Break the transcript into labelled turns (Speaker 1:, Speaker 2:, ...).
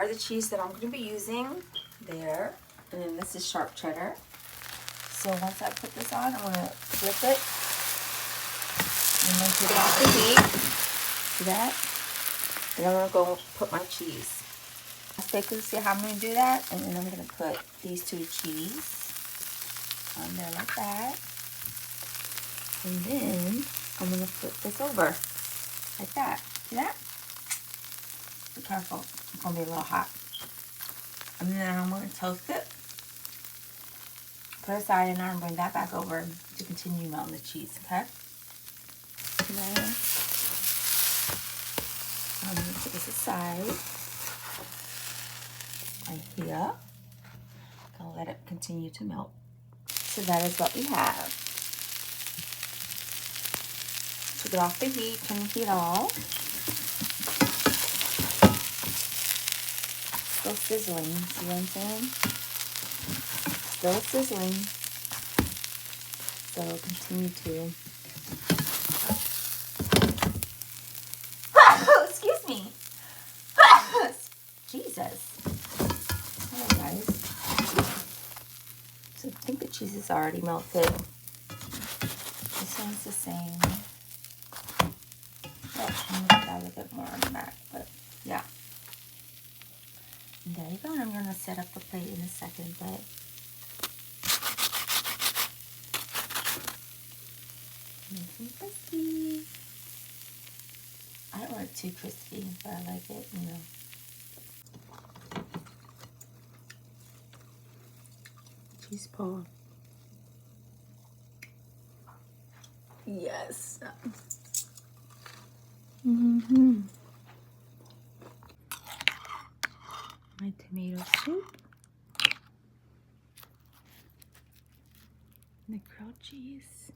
Speaker 1: Are the cheese that I'm going to be using there, and then this is sharp cheddar. So once I put this on, I'm going to flip it and then take it off the heat. See that? And I'm going to go put my cheese. Let's take a see how I'm going to do that, and then I'm going to put these two cheese on there like that, and then I'm going to flip this over like that. See that? Be careful, it's going to be a little hot. And then I'm going to toast it, put it aside, and I'm going to bring that back over to continue melting the cheese, okay? Then I'm going to put this aside right here. I'm going to let it continue to melt. So that is what we have. Took it off the heat, turn the heat off. Still sizzling, see what I'm saying? Still sizzling. So continue to. Excuse me. Jesus. Alright guys. So I think the cheese is already melted. This one's the same. Oh, I'm gonna put that a little bit more on the back, but yeah. And there you go. And I'm gonna set up the plate in a second, but nice and crispy. I don't want it too crispy, but I like it, you know. Cheese ball. Yes. My tomato soup. And the grilled cheese.